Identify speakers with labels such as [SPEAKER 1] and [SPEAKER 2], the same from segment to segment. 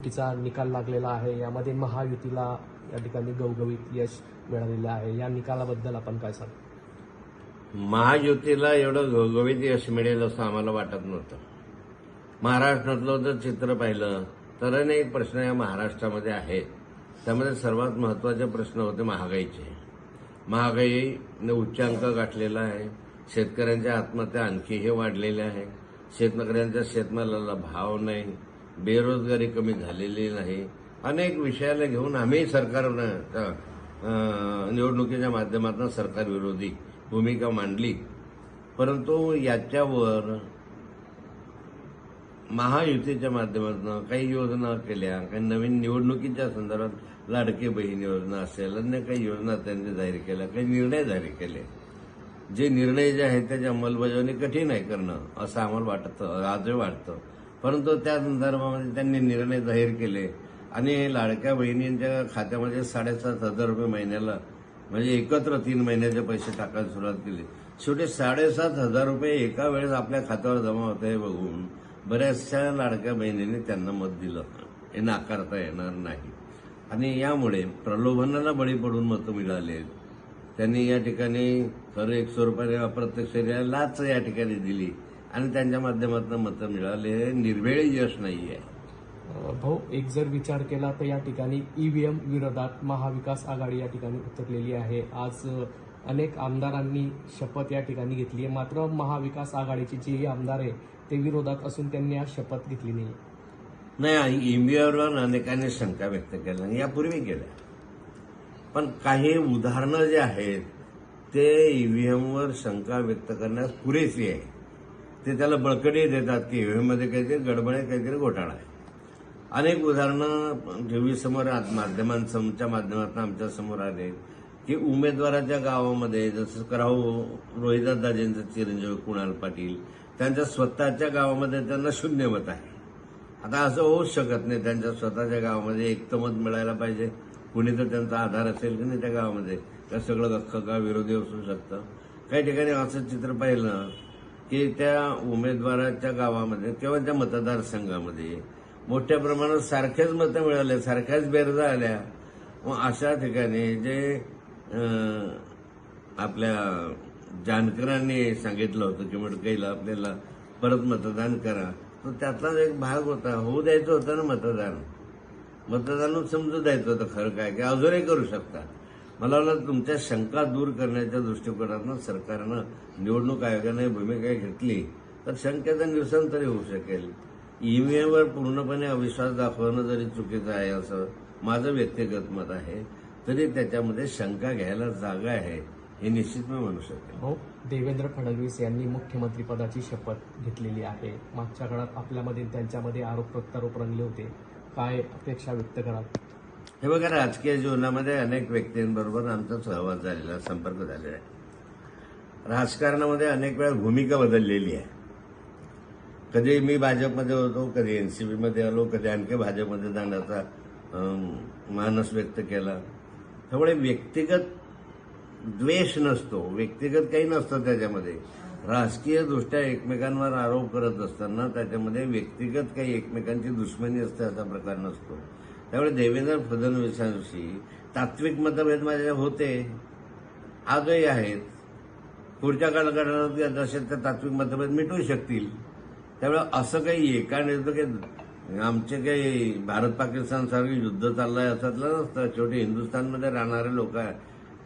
[SPEAKER 1] तिचा निकाल लागलेला आहे. यामध्ये महायुतीला या ठिकाणी गवगवीत यश मिळालेलं आहे. या निकालाबद्दल आपण काय सांगू?
[SPEAKER 2] महायुतीला एवढं घवघवीत यश मिळेल असं आम्हाला वाटत नव्हतं. महाराष्ट्रातलं जर चित्र पाहिलं तर अनेक प्रश्न या महाराष्ट्रामध्ये आहेत. त्यामध्ये सर्वात महत्त्वाचे प्रश्न होते महागाईचे. महागाईने उच्चांक गाठलेला आहे. शेतकऱ्यांच्या आत्महत्या आणखीही वाढलेल्या आहे. शेतकऱ्यांच्या शेतमालाला भाव नाही. बेरोजगारी कमी झालेली नाही. अनेक विषयाला घेऊन आम्ही सरकारनं निवडणुकीच्या माध्यमातून सरकारविरोधी भूमिका मांडली. परंतु याच्यावर महायुतीच्या माध्यमातून काही योजना केल्या. काही नवीन निवडणुकीच्या संदर्भात लाडकी बहीण योजना असेल, अन्य काही योजना त्यांनी जाहीर केल्या, काही निर्णय जाहीर केले. जे निर्णय जे आहेत त्याची अंमलबजावणी कठीण आहे करणं असं आम्हाला वाटतं, आजही वाटतं. परंतु त्या संदर्भामध्ये त्यांनी निर्णय जाहीर केले आणि लाडक्या बहिणींच्या खात्यामध्ये 7,500 रुपये महिन्याला म्हणजे एकत्र 3 महिन्याचे पैसे टाकायला सुरुवात केली. शेवटी 7,500 रुपये एका वेळेस आपल्या खात्यावर जमा होत आहे बघून बऱ्याचशा लाडक्या बहिणींनी त्यांना मत दिलं. हे नाकारता येणार नाही. आणि यामुळे प्रलोभनाला बळी पडून मतं मिळाले. त्यांनी या ठिकाणी खरं 100 रुपये अप्रत्यक्ष लाच या ठिकाणी दिली आणि त्यांच्या माध्यमातून मतं मिळाले. निर्वेळ यश नाहीये.
[SPEAKER 1] भाऊ, एक जर विचार केला तर या ठिकाणी ईव्हीएम विरोधात महाविकास आघाडी या ठिकाणी उतरलेली आहे. आज अनेक आमदारांनी शपथ या ठिकाणी घेतली आहे. मात्र महाविकास आघाडीचे जेही आमदार आहे ते विरोधात असून त्यांनी आज शपथ घेतली
[SPEAKER 2] नाही. ईव्हीएमवर अनेकांनी शंका व्यक्त केल्या, यापूर्वी केल्या. पण काही उदाहरणं जे आहेत ते ईव्हीएमवर शंका व्यक्त करण्यास पुरेशी आहे. ते त्याला बळकटी देतात की ईव्हीएममध्ये काहीतरी गडबड आहे, काहीतरी घोटाळा आहे. अनेक उदाहरणं टीव्ही समोर माध्यमांच्या माध्यमातून आमच्या समोर आले की उमेदवाराच्या गावामध्ये जसं करावं रोहिदासदाजींचं चिरंजीव कुणाल पाटील त्यांच्या स्वतःच्या गावामध्ये त्यांना 0 मत आहे. आता असं होऊच शकत नाही. त्यांच्या स्वतःच्या गावामध्ये एकमत मिळायला पाहिजे. कुणी तर त्यांचा आधार असेल की नाही त्या गावामध्ये, तर सगळं अख्खं गाव विरोधी असू शकतं. काही ठिकाणी असं चित्र पाहिलं की त्या उमेदवाराच्या गावामध्ये किंवा त्या मतदारसंघामध्ये मोठ्या प्रमाणात सारखेच मतं मिळाले, सारख्याच बेरजा आल्या. मग अशा ठिकाणी जे आपल्या जानकरांनी सांगितलं होतं की मडकईला आपल्याला परत मतदान करा, तर त्यातलाच एक भाग होता. होऊ द्यायचं होतं ना मतदान समजू द्यायचं होतं खरं काय की अजूनही करू शकता. मला वाटलं तुमच्या शंका दूर करण्याच्या दृष्टिकोनातून सरकारनं निवडणूक आयोगाने भूमिका घेतली तर शंकेचं निरसन तरी होऊ शकेल. ईव्हीएमवर पूर्णपणे अविश्वास दाखवणं जरी चुकीचं आहे असं माझं व्यक्तिगत मत आहे, तरी त्याच्यामध्ये शंका घ्यायला जागा आहे हे निश्चित मी म्हणू शकेल.
[SPEAKER 1] हो, देवेंद्र फडणवीस यांनी मुख्यमंत्रीपदाची शपथ घेतलेली आहे. मागच्या काळात आपल्यामध्ये त्यांच्यामध्ये आरोप प्रत्यारोप रंगले होते. काय अपेक्षा व्यक्त कराल?
[SPEAKER 2] हे बघा, राजकीय जीवनामध्ये अनेक व्यक्तींबरोबर आमचा सहवास झालेला, संपर्क झालेला आहे. राजकारणामध्ये अनेक वेळा भूमिका बदललेली आहे. कधी मी भाजपमध्ये होतो, कधी एनसीपीमध्ये आलो, कधी आणखी भाजपमध्ये जाण्याचा मानस व्यक्त केला. त्यामुळे व्यक्तिगत द्वेष नसतो, व्यक्तिगत काही नसतं त्याच्यामध्ये. राजकीय दृष्ट्या एकमेकांवर आरोप करत असताना त्याच्यामध्ये व्यक्तिगत काही एकमेकांची दुश्मनी असते असा प्रकार नसतो. त्यामुळे देवेंद्र फडणवीसांशी तात्विक मतभेद माझे होते, आजही आहेत. पुढच्या काळात जसे त्या तात्विक मतभेद मिटू शकतील. त्यामुळे असं काही एकाने की आमचे काही भारत पाकिस्तान सारखं युद्ध चाललंय असं नसतं. शेवटी हिंदुस्थानमध्ये राहणारे लोक आहेत.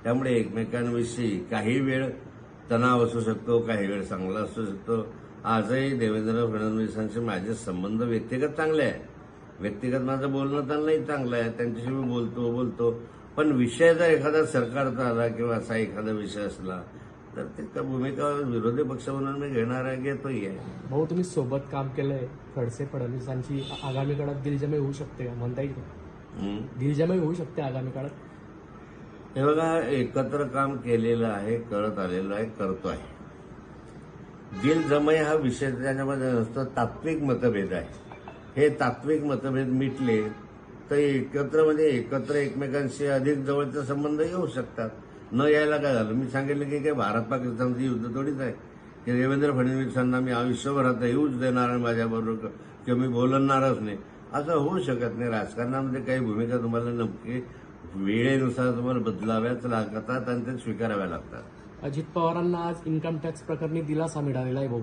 [SPEAKER 2] त्यामुळे एकमेकांविषयी काही वेळ तणाव असू शकतो, काही वेळ चांगला असू शकतो. आजही देवेंद्र फडणवीसांशी माझे संबंध व्यक्तिगत चांगले आहे. व्यक्तिगत माझं बोलणं त्यांनाही चांगलं आहे. त्यांच्याशी मी बोलतो. पण विषय जर एखादा सरकारचा आला किंवा असा एखादा विषय असला तर त्या भूमिका विरोधी पक्ष म्हणून मी घेणार घेतोही आहे.
[SPEAKER 1] भाऊ, तुम्ही सोबत काम केलंय. खडसे फडणवीसांची आगामी काळात दिलजमाई होऊ शकते का? म्हणता येईल दिलजमाई होऊ शकते आगामी काळात?
[SPEAKER 2] हे बघा, एकत्र काम केलेलं आहे, करत आलेलं आहे, करतो आहे. दिलजमाई हा विषय त्याच्यामध्ये नसतो, तात्विक मतभेद आहे. हे तात्विक मतभेद मिटले तर एकत्र एकमेकांशी अधिक जवळचे संबंध येऊ शकतात. न यायला काय झालं? मी सांगितलं की काय भारत पाकिस्तानचं युद्ध थोडीच आहे की देवेंद्र फडणवीसांना मी आयुष्यभरात येऊच देणार आहे माझ्याबरोबर किंवा मी बोलणारच नाही. असं होऊ शकत नाही. राजकारणामध्ये काही भूमिका तुम्हाला नक्की वेळेनुसार तुम्हाला बदलाव्याच लागतात आणि ते स्वीकाराव्या लागतात.
[SPEAKER 1] अजित पवारांना आज इन्कम टॅक्स प्रकरणी दिलासा मिळालेला आहे भाऊ,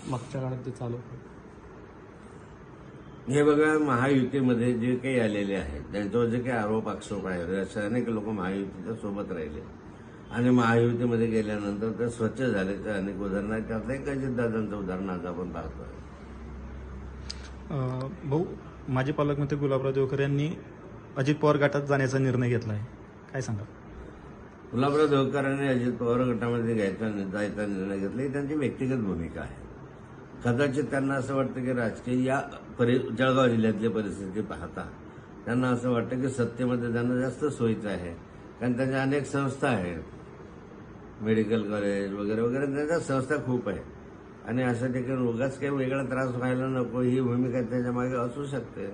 [SPEAKER 1] मागच्या काळात ते चालू होतं.
[SPEAKER 2] हे बघा, महायुतीमध्ये जे काही आलेले आहेत त्यांच्यावर जे काही आरोप आक्षेप आहेत, असे अनेक लोक महायुतीच्या सोबत राहिले आणि महायुतीमध्ये गेल्यानंतर ते स्वच्छ झाल्याचे अनेक उदाहरणं आहेत. त्यातलं एक अजितदादांचं उदाहरण आज आपण पाहतोय.
[SPEAKER 3] भाऊ, माजी पालकमंत्री गुलाबराव देवकर यांनी अजित पवार गटात जाण्याचा निर्णय घेतला आहे, काय सांगा?
[SPEAKER 2] गुलाबराव देवकरांनी अजित पवार गटामध्ये जायचा निर्णय घेतला ही त्यांची व्यक्तिगत भूमिका आहे. कदाचित त्यांना असं वाटतं की राजकीय या जळगाव जिल्ह्यातली परिस्थिती पाहता त्यांना असं वाटतं की सत्तेमध्ये जाणं जास्त सोयीचं आहे, कारण त्यांच्या अनेक संस्था आहेत, मेडिकल कॉलेज वगैरे वगैरे, त्यांच्या संस्था खूप आहेत आणि अशा ठिकाणी उगाच काही वेगळा त्रास व्हायला नको ही भूमिका त्याच्या मागे असू शकते.